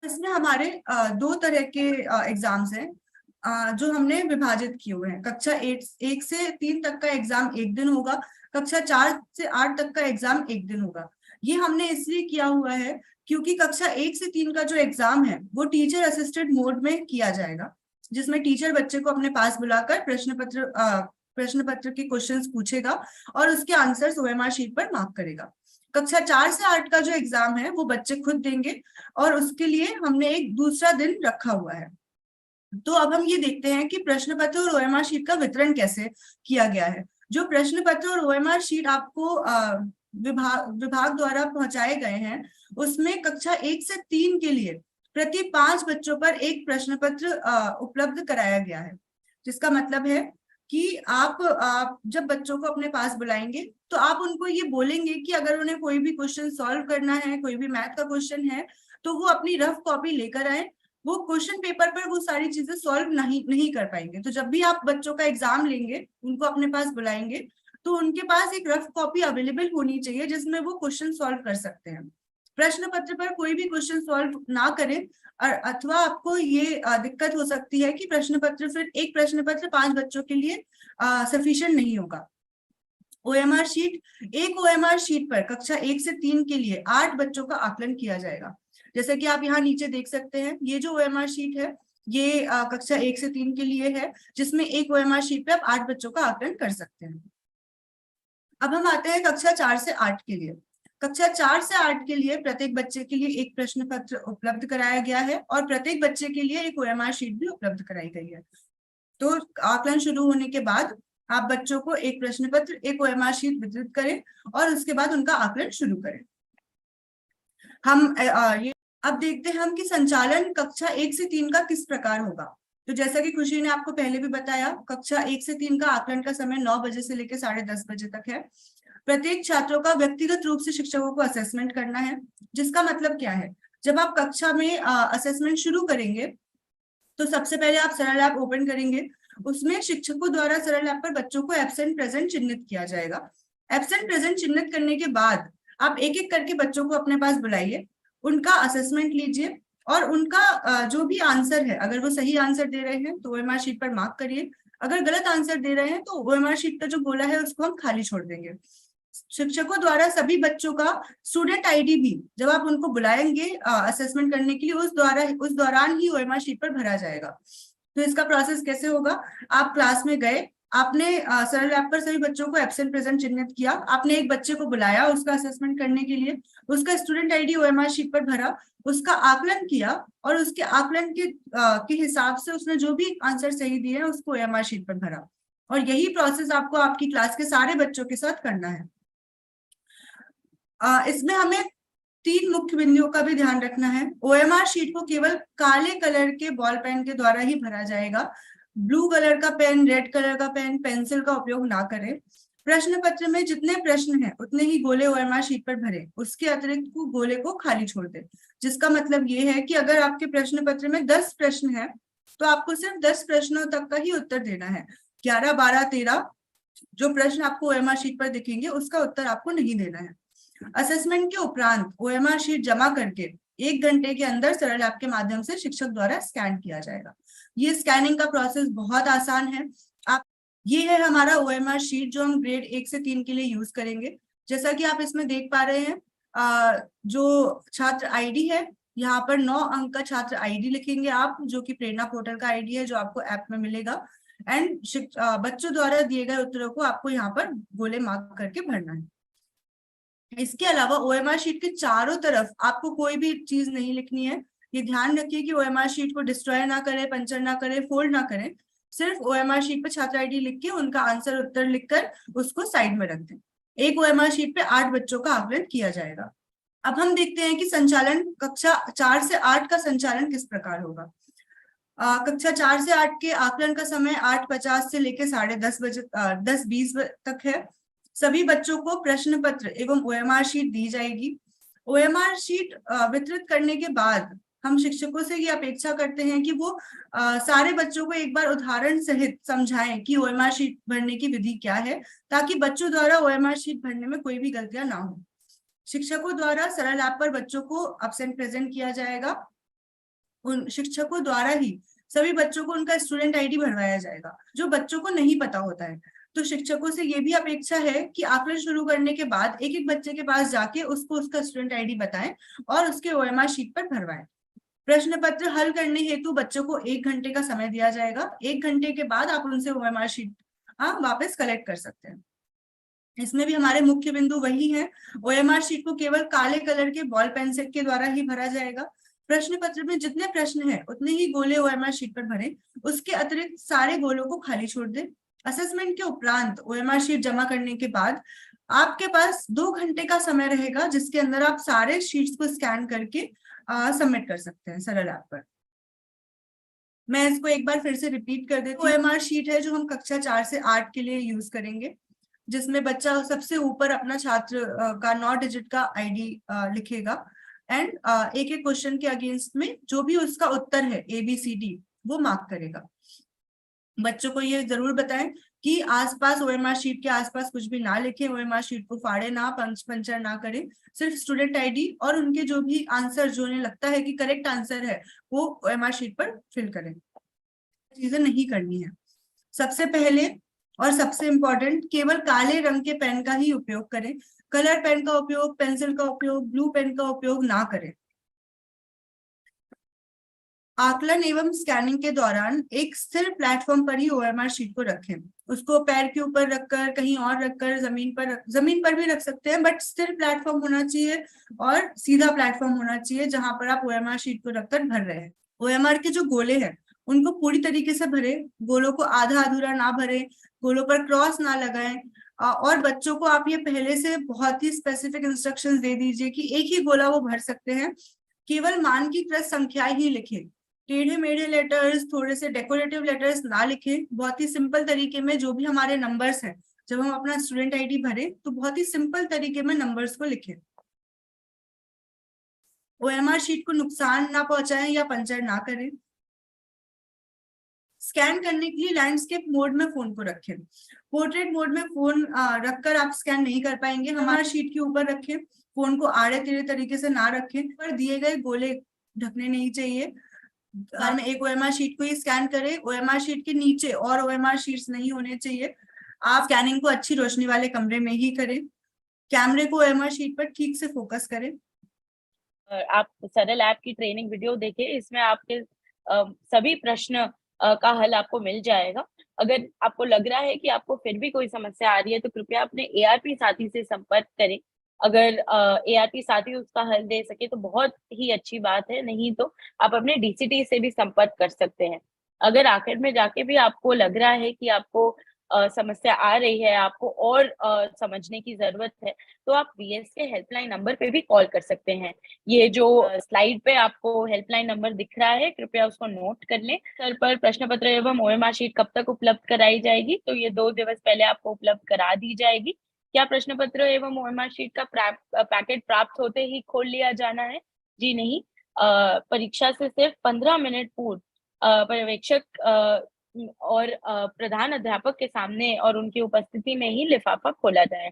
इसमें हमारे दो तरह के एग्जाम्स हैं जो हमने विभाजित किए हुए हैं। कक्षा 1 से 3 तक का एग्जाम एक दिन होगा, कक्षा 4 से 8 तक का एग्जाम एक दिन होगा। ये हमने इसलिए किया हुआ है क्योंकि कक्षा 1 से 3 का जो एग्जाम है वो टीचर असिस्टेड मोड में किया जाएगा, जिसमें टीचर बच्चे को अपने पास बुलाकर प्रश्न पत्र के क्वेश्चंस पूछेगा और उसके आंसर्स ओएमआर शीट पर मार्क करेगा। कक्षा 4 से 8 का जो एग्जाम है वो बच्चे खुद देंगे और उसके लिए हमने एक दूसरा दिन रखा हुआ है। तो अब हम ये देखते हैं कि प्रश्न पत्र और ओएमआर शीट का वितरण कैसे किया गया है। जो प्रश्न पत्र और ओएमआर शीट आपको विभाग द्वारा पहुंचाए गए हैं, उसमें कक्षा 1 से 3 के लिए प्रति 5 बच्चों पर एक प्रश्न पत्र उपलब्ध कराया गया है। जिसका मतलब है कि आप जब बच्चों को अपने पास बुलाएंगे तो आप उनको ये बोलेंगे कि अगर उन्हें कोई भी क्वेश्चन सॉल्व करना है, कोई भी मैथ का क्वेश्चन है, तो वो अपनी रफ कॉपी लेकर आए। वो क्वेश्चन पेपर पर वो सारी चीजें सॉल्व नहीं कर पाएंगे, तो जब भी आप बच्चों का एग्जाम लेंगे, उनको अपने पास बुलाएंगे, तो उनके पास एक रफ कॉपी अवेलेबल होनी चाहिए जिसमें वो क्वेश्चन सॉल्व कर सकते हैं। प्रश्न पत्र पर कोई भी क्वेश्चन सॉल्व ना करें, अथवा आपको ये दिक्कत हो सकती है कि प्रश्न पत्र फिर एक प्रश्न पत्र 5 बच्चों के लिए सफिशिएंट नहीं होगा। ओएमआर शीट, एक ओएमआर शीट पर कक्षा 1 से 3 के लिए 8 बच्चों का आकलन किया जाएगा। जैसे कि आप यहाँ नीचे देख सकते हैं, ये जो ओएमआर शीट है ये कक्षा 1 से 3 के लिए है, जिसमें एक ओएमआर शीट पे आप 8 बच्चों का आकलन कर सकते हैं। अब हम आते हैं कक्षा 4 से 8 के लिए। कक्षा 4 से 8 के लिए प्रत्येक बच्चे के लिए एक प्रश्न पत्र उपलब्ध कराया गया है और प्रत्येक बच्चे के लिए एक ओएमआर शीट भी उपलब्ध कराई गई है। तो आकलन शुरू होने के बाद आप बच्चों को एक प्रश्न पत्र, एक ओएमआर शीट वितरित करें और उसके बाद उनका आकलन शुरू करें। हम ये अब देखते हैं हम कि संचालन कक्षा 1 से 3 का किस प्रकार होगा। तो जैसा कि खुशी ने आपको पहले भी बताया, कक्षा 1 से 3 का आकलन का समय 9 बजे से लेकर 10:30 बजे तक है। प्रत्येक छात्रों का व्यक्तिगत रूप से शिक्षकों को असेसमेंट करना है। जिसका मतलब क्या है, जब आप कक्षा में असेसमेंट शुरू करेंगे तो सबसे पहले आप सरल ऐप ओपन करेंगे। उसमें शिक्षकों द्वारा सरल ऐप पर बच्चों को एब्सेंट प्रेजेंट चिन्हित किया जाएगा। एब्सेंट प्रेजेंट चिन्हित करने के बाद आप एक एक करके बच्चों को अपने पास बुलाइए, उनका असेसमेंट लीजिए और उनका जो भी आंसर है, अगर वो सही आंसर दे रहे हैं तो ओएमआर शीट पर मार्क करिए। अगर गलत आंसर दे रहे हैं तो ओएमआर शीट का जो गोला है उसको हम खाली छोड़ देंगे। शिक्षकों द्वारा सभी बच्चों का स्टूडेंट आईडी भी जब आप उनको बुलाएंगे असेसमेंट करने के लिए, उस दौरान ही ओएमआर शीट पर भरा जाएगा। तो इसका प्रोसेस कैसे होगा, आप क्लास में गए, आपने सरल ऐप पर सभी बच्चों को एब्सेंट प्रेजेंट चिन्हित किया, आपने एक बच्चे को बुलाया उसका असेसमेंट करने के लिए, उसका स्टूडेंट आईडी ओएमआर शीट पर भरा, उसका आकलन किया और उसके आकलन के हिसाब से उसने जो भी आंसर सही दिए हैं उसको ओएमआर शीट पर भरा। और यही प्रोसेस आपको आपकी क्लास के सारे बच्चों के साथ करना है। इसमें हमें 3 मुख्य बिंदुओं का भी ध्यान रखना है। ओएमआर शीट को केवल काले कलर के बॉल पेन के द्वारा ही भरा जाएगा। ब्लू कलर का पेन, रेड कलर का पेन, पेंसिल का उपयोग ना करें। प्रश्न पत्र में जितने प्रश्न हैं उतने ही गोले ओएमआर शीट पर भरें, उसके अतिरिक्त गोले को खाली छोड़ दें। जिसका मतलब ये है कि अगर आपके प्रश्न पत्र में 10 प्रश्न है तो आपको सिर्फ 10 प्रश्नों तक का ही उत्तर देना है। 11, 12, 13 जो प्रश्न आपको ओएमआर शीट पर दिखेंगे उसका उत्तर आपको नहीं देना है। असेसमेंट के उपरांत ओएमआर शीट जमा करके 1 घंटे के अंदर सरल ऐप के माध्यम से शिक्षक द्वारा स्कैन किया जाएगा। ये स्कैनिंग का प्रोसेस बहुत आसान है। ये है हमारा ओएमआर शीट जो हम ग्रेड 1 से 3 के लिए यूज करेंगे। जैसा कि आप इसमें देख पा रहे हैं, जो छात्र आईडी है, यहाँ पर 9 अंक का छात्र आईडी लिखेंगे आप, जो कि प्रेरणा पोर्टल का आईडी है जो आपको ऐप में मिलेगा। एंड बच्चों द्वारा दिए गए उत्तरों को आपको यहाँ पर गोले मार्क करके भरना है। इसके अलावा ओएमआर शीट के चारों तरफ आपको कोई भी चीज नहीं लिखनी है। ये ध्यान रखिए कि ओएमआर शीट को डिस्ट्रॉय ना करें, पंचर ना करें, फोल्ड ना करें। सिर्फ ओएमआर शीट पे छात्र आईडी लिख के उनका आंसर उत्तर लिखकर उसको साइड में रख दें। एक ओएमआर शीट पे 8 बच्चों का आकलन किया जाएगा। अब हम देखते हैं कि संचालन कक्षा 4 से 8 का संचालन किस प्रकार होगा। कक्षा 4 से 8 के आकलन का समय 8:50 से लेकर 10:30 बजे 10:20 तक है। सभी बच्चों को प्रश्न पत्र एवं ओएमआर शीट दी जाएगी। ओएमआर शीट वितरित करने के बाद हम शिक्षकों से ये अपेक्षा करते हैं कि वो सारे बच्चों को एक बार उदाहरण सहित समझाएं कि ओएमआर शीट भरने की विधि क्या है, ताकि बच्चों द्वारा ओएमआर शीट भरने में कोई भी गलतियां ना हो। शिक्षकों द्वारा सरल ऐप पर बच्चों को एब्सेंट प्रेजेंट किया जाएगा। उन शिक्षकों द्वारा ही सभी बच्चों को उनका स्टूडेंट आईडी भरवाया जाएगा, जो बच्चों को नहीं पता होता है। तो शिक्षकों से ये भी अपेक्षा है कि आकलन शुरू करने के बाद एक एक बच्चे के पास जाके उसको उसका स्टूडेंट आईडी बताएं और उसके ओएमआर शीट पर भरवाएं। प्रश्न पत्र हल करने हेतु बच्चों को 1 घंटे का समय दिया जाएगा। 1 घंटे के बाद आप उनसे ओएमआर शीट वापस कलेक्ट कर सकते हैं। इसमें भी हमारे मुख्य बिंदु वही है, ओएमआर शीट को केवल काले कलर के बॉल पेन सेट के द्वारा ही भरा जाएगा। प्रश्न पत्र में जितने प्रश्न हैं उतने ही गोले ओएमआर शीट पर भरें, उसके अतिरिक्त सारे गोलों को खाली छोड़ दें। असेसमेंट के उपरांत ओएमआर शीट जमा करने के बाद आपके पास 2 घंटे का समय रहेगा, जिसके अंदर आप सारे शीट्स को स्कैन करके सबमिट कर सकते हैं सरल ऐप पर। मैं इसको एक बार फिर से रिपीट कर देती हूँ। ओएमआर शीट है जो हम कक्षा 4 से 8 के लिए यूज करेंगे, जिसमें बच्चा सबसे ऊपर अपना छात्र का 9 डिजिट का आईडी लिखेगा एंड एक एक क्वेश्चन के अगेंस्ट में जो भी उसका उत्तर है ABCD वो मार्क करेगा। बच्चों को ये जरूर बताएं कि आसपास ओएमआर शीट के आसपास कुछ भी ना लिखें, ओएमआर शीट को फाड़े ना, पंचर ना करें, सिर्फ स्टूडेंट आईडी और उनके जो भी आंसर जो उन्हें लगता है कि करेक्ट आंसर है वो ओएमआर शीट पर फिल करें। चीजें नहीं करनी है। सबसे पहले और सबसे इम्पोर्टेंट, केवल काले रंग के पेन का ही उपयोग करें। कलर पेन का उपयोग, पेंसिल का उपयोग, ब्लू पेन का उपयोग ना करें। आकलन एवं स्कैनिंग के दौरान एक स्थिर प्लेटफॉर्म पर ही ओएमआर शीट को रखें। उसको पैर के ऊपर रखकर, कहीं और रखकर, जमीन पर भी रख सकते हैं, बट स्थिर प्लेटफॉर्म होना चाहिए और सीधा प्लेटफॉर्म होना चाहिए जहां पर आप ओएमआर शीट को रखकर भर रहे हैं। ओएमआर के जो गोले हैं उनको पूरी तरीके से भरे, गोलों को आधा अधूरा ना भरे, गोलों पर क्रॉस ना लगाएं और बच्चों को आप ये पहले से बहुत ही स्पेसिफिक इंस्ट्रक्शंस दे दीजिए कि एक ही गोला वो भर सकते हैं। केवल मानकीकृत संख्या ही लिखें, टेढ़े मेढ़े लेटर्स, थोड़े से डेकोरेटिव लेटर्स ना लिखें। बहुत ही सिंपल तरीके में जो भी हमारे नंबर्स हैं, जब हम अपना स्टूडेंट आईडी भरें तो बहुत ही सिंपल तरीके में नंबर्स को लिखें। ओएमआर शीट को नुकसान ना पहुंचाएं या पंचर ना करें। स्कैन करने के लिए लैंडस्केप मोड में फोन को रखें। पोर्ट्रेट मोड में फोन रखकर आप स्कैन नहीं कर पाएंगे। हमारे शीट के ऊपर रखें, फोन को आड़े टेढ़े तरीके से ना रखें, पर दिए गए गोले ढकने नहीं चाहिए। में एक ओएमआर शीट को ही स्कैन करें, ओएमआर शीट के नीचे और ओएमआर शीट्स नहीं होने चाहिए। आप स्कैनिंग को अच्छी रोशनी वाले कमरे में ही करें। कैमरे को ओएमआर शीट पर ठीक से फोकस करें। आप सरल ऐप की ट्रेनिंग वीडियो देखें, इसमें आपके सभी प्रश्न का हल आपको मिल जाएगा। अगर आपको लग रहा है कि आपको फिर भी कोई समस्या आ रही है तो कृपया अपने एआरपी साथी से संपर्क करें। अगर एआरपी साथी उसका हल दे सके तो बहुत ही अच्छी बात है, नहीं तो आप अपने डीसीटी से भी संपर्क कर सकते हैं। अगर आखिर में जाके भी आपको लग रहा है कि आपको समस्या आ रही है, आपको और समझने की जरूरत है, तो आप वीएस के हेल्पलाइन नंबर पे भी कॉल कर सकते हैं। ये जो स्लाइड पे आपको हेल्पलाइन नंबर दिख रहा है, कृपया उसको नोट कर लें। सर पर प्रश्न पत्र एवं ओएमआर शीट कब तक उपलब्ध कराई जाएगी? तो ये 2 दिवस पहले आपको उपलब्ध करा दी जाएगी। क्या प्रश्न पत्र एवं ओएमआर शीट का पैकेट प्राप्त होते ही खोल लिया जाना है? जी नहीं, परीक्षा से सिर्फ 15 मिनट पूर्व पर्यवेक्षक और प्रधान अध्यापक के सामने और उनकी उपस्थिति में ही लिफाफा खोला जाए।